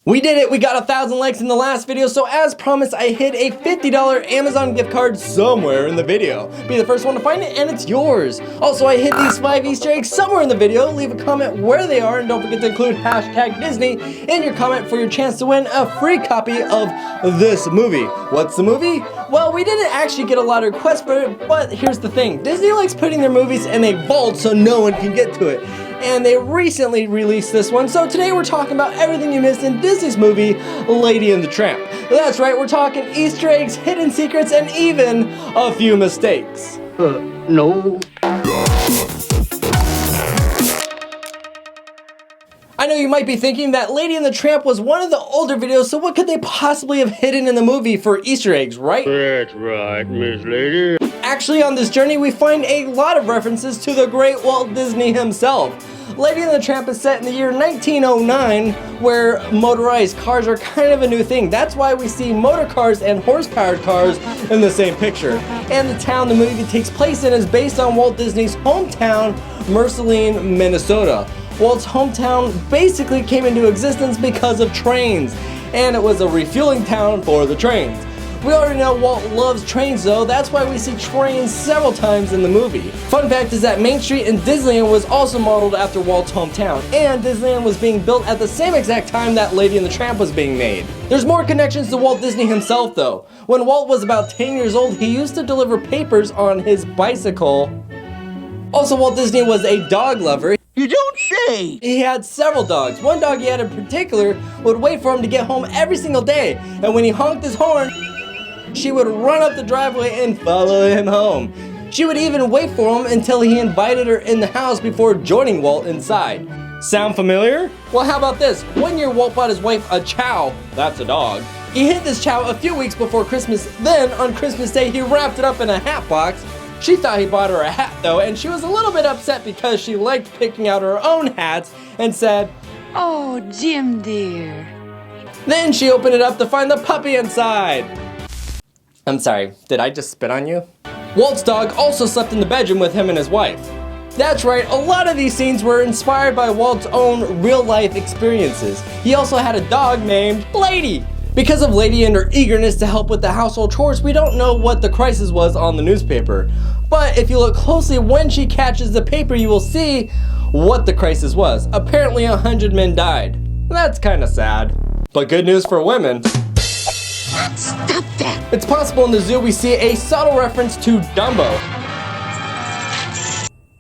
We did it! We got 1,000 likes in the last video, so as promised, I hid a $50 Amazon gift card somewhere in the video. Be the first one to find it, and it's yours. Also, I hid these 5 Easter eggs somewhere in the video. Leave a comment where they are, and don't forget to include hashtag Disney in your comment for your chance to win a free copy of this movie. What's the movie? Well, we didn't actually get a lot of requests for it, but here's the thing. Disney likes putting their movies in a vault so no one can get to it. And they recently released this one, so today we're talking about everything you missed in Disney's movie, Lady and the Tramp. That's right, we're talking Easter eggs, hidden secrets, and even a few mistakes. No. I know you might be thinking that Lady and the Tramp was one of the older videos, so what could they possibly have hidden in the movie for Easter eggs, right? That's right, Miss Lady. Actually, on this journey, we find a lot of references to the great Walt Disney himself. Lady and the Tramp is set in the year 1909, where motorized cars are kind of a new thing. That's why we see motor cars and horse-powered cars in the same picture. And the town the movie takes place in is based on Walt Disney's hometown, Merceline, Minnesota. Walt's hometown basically came into existence because of trains, and it was a refueling town for the trains. We already know Walt loves trains though, that's why we see trains several times in the movie. Fun fact is that Main Street in Disneyland was also modeled after Walt's hometown, and Disneyland was being built at the same exact time that Lady and the Tramp was being made. There's more connections to Walt Disney himself though. When Walt was about 10 years old, he used to deliver papers on his bicycle. Also, Walt Disney was a dog lover. You don't say! He had several dogs. One dog he had in particular would wait for him to get home every single day, and when he honked his horn, she would run up the driveway and follow him home. She would even wait for him until he invited her in the house before joining Walt inside. Sound familiar? Well, how about this? One year Walt bought his wife a chow, that's a dog. He hid this chow a few weeks before Christmas, then on Christmas Day he wrapped it up in a hat box. She thought he bought her a hat though, and she was a little bit upset because she liked picking out her own hats and said, "Oh, Jim dear." Then she opened it up to find the puppy inside. I'm sorry, did I just spit on you? Walt's dog also slept in the bedroom with him and his wife. That's right, a lot of these scenes were inspired by Walt's own real-life experiences. He also had a dog named Lady. Because of Lady and her eagerness to help with the household chores, we don't know what the crisis was on the newspaper. But if you look closely when she catches the paper, you will see what the crisis was. Apparently 100 men died. That's kinda sad. But good news for women. Stop that! It's possible in the zoo we see a subtle reference to Dumbo.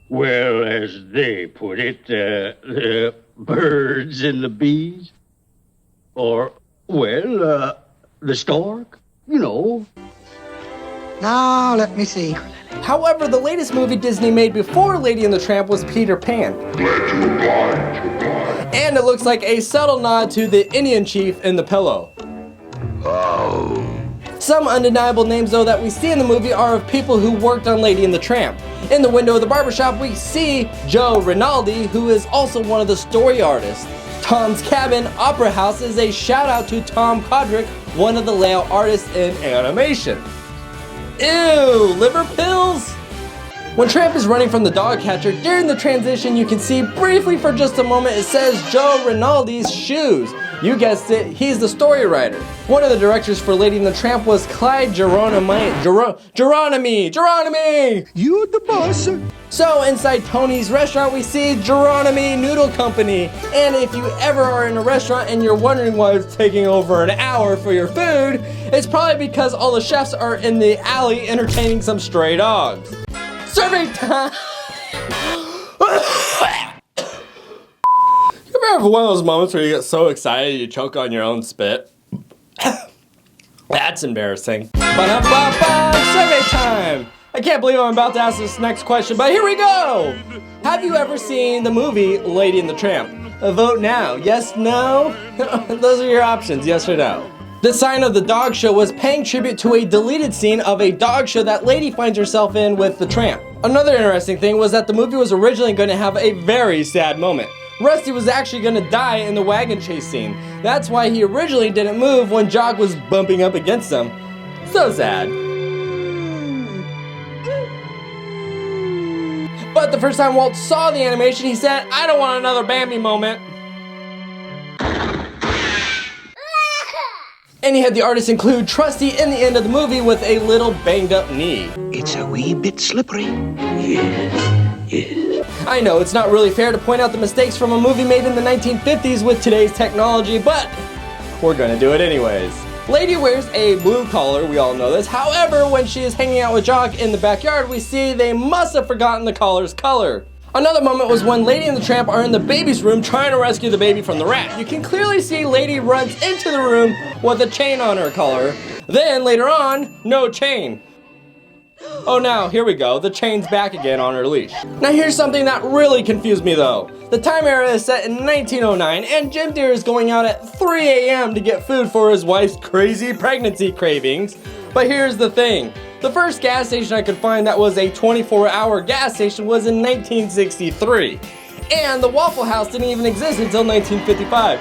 Well, as they put it, the birds and the bees. Or, well, the stork, you know. Now, let me see. However, the latest movie Disney made before Lady and the Tramp was Peter Pan. And it looks like a subtle nod to the Indian chief in the pillow. Some undeniable names though that we see in the movie are of people who worked on Lady and the Tramp. In the window of the barbershop we see Joe Rinaldi, who is also one of the story artists. Tom's Cabin Opera House is a shout out to Tom Kodrick, one of the layout artists in animation. Ew, liver pills? When Tramp is running from the dog catcher, during the transition you can see briefly for just a moment it says Joe Rinaldi's shoes. You guessed it, he's the story writer. One of the directors for Lady and the Tramp was Clyde Geronimi. You're the boss. So inside Tony's restaurant we see Geronimi Noodle Company. And if you ever are in a restaurant and you're wondering why it's taking over an hour for your food, it's probably because all the chefs are in the alley entertaining some stray dogs. Serving time! You ever have one of those moments where you get so excited you choke on your own spit? That's embarrassing. Ba-da-ba-ba, survey time! I can't believe I'm about to ask this next question, but here we go! Have you ever seen the movie Lady and the Tramp? Vote now. Yes, no? Those are your options, yes or no. The sign of the dog show was paying tribute to a deleted scene of a dog show that Lady finds herself in with the Tramp. Another interesting thing was that the movie was originally going to have a very sad moment. Rusty was actually going to die in the wagon chase scene. That's why he originally didn't move when Jock was bumping up against him. So sad. But the first time Walt saw the animation, he said, "I don't want another Bambi moment." And he had the artists include Trusty in the end of the movie with a little banged up knee. It's a wee bit slippery. I know, it's not really fair to point out the mistakes from a movie made in the 1950s with today's technology, but we're gonna do it anyways. Lady wears a blue collar, we all know this. However, when she is hanging out with Jock in the backyard, we see they must have forgotten the collar's color. Another moment was when Lady and the Tramp are in the baby's room trying to rescue the baby from the rat. You can clearly see Lady runs into the room with a chain on her collar. Then, later on, no chain. Oh, now, here we go. The chain's back again on her leash. Now, here's something that really confused me, though. The time era is set in 1909, and Jim Deere is going out at 3 a.m. to get food for his wife's crazy pregnancy cravings. But here's the thing. The first gas station I could find that was a 24-hour gas station was in 1963. And the Waffle House didn't even exist until 1955.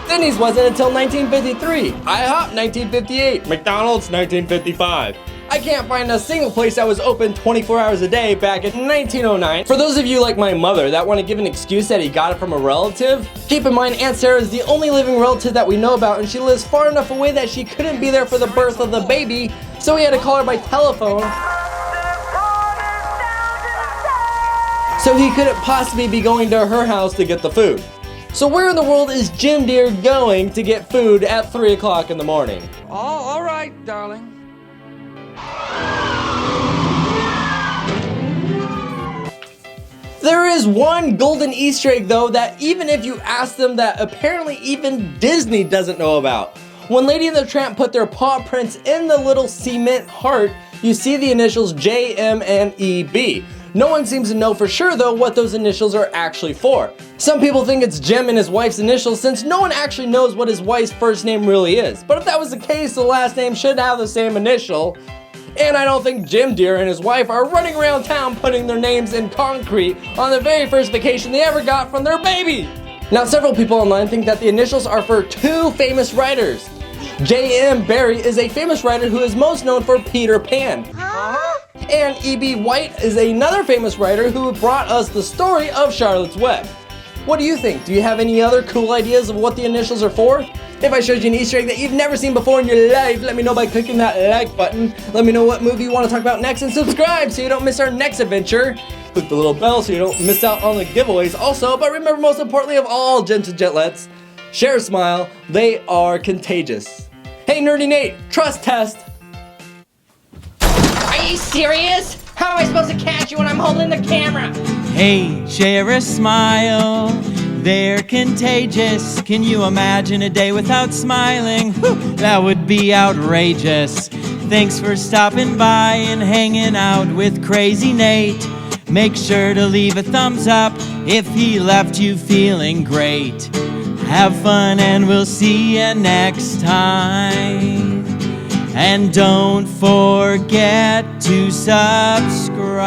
Denny's wasn't until 1953. IHOP 1958. McDonald's 1955. I can't find a single place that was open 24 hours a day back in 1909. For those of you like my mother that want to give an excuse that he got it from a relative, keep in mind Aunt Sarah is the only living relative that we know about, and she lives far enough away that she couldn't be there for the birth of the baby, so we had to call her by telephone. So he couldn't possibly be going to her house to get the food. So where in the world is Jim Deere going to get food at 3 o'clock in the morning? Oh, all right, darling. There is one golden Easter egg though that even if you ask them that apparently even Disney doesn't know about. When Lady and the Tramp put their paw prints in the little cement heart, you see the initials J, M, and E, B. No one seems to know for sure though what those initials are actually for. Some people think it's Jim and his wife's initials since no one actually knows what his wife's first name really is. But if that was the case, the last name should have the same initial. And I don't think Jim Deere and his wife are running around town putting their names in concrete on the very first vacation they ever got from their baby. Now, several people online think that the initials are for two famous writers. J.M. Barrie is a famous writer who is most known for Peter Pan. And E.B. White is another famous writer who brought us the story of Charlotte's Web. What do you think? Do you have any other cool ideas of what the initials are for? If I showed you an Easter egg that you've never seen before in your life, let me know by clicking that like button. Let me know what movie you want to talk about next, and subscribe so you don't miss our next adventure. Click the little bell so you don't miss out on the giveaways also. But remember, most importantly of all, gents and gentlets, share a smile. They are contagious. Hey, Nerdy Nate, trust test. Are you serious? How am I supposed to catch you when I'm holding the camera? Hey, share a smile. They're contagious. Can you imagine a day without smiling? Whew, that would be outrageous. Thanks for stopping by and hanging out with Crazy Nate. Make sure to leave a thumbs up if he left you feeling great. Have fun and we'll see you next time. And don't forget to subscribe.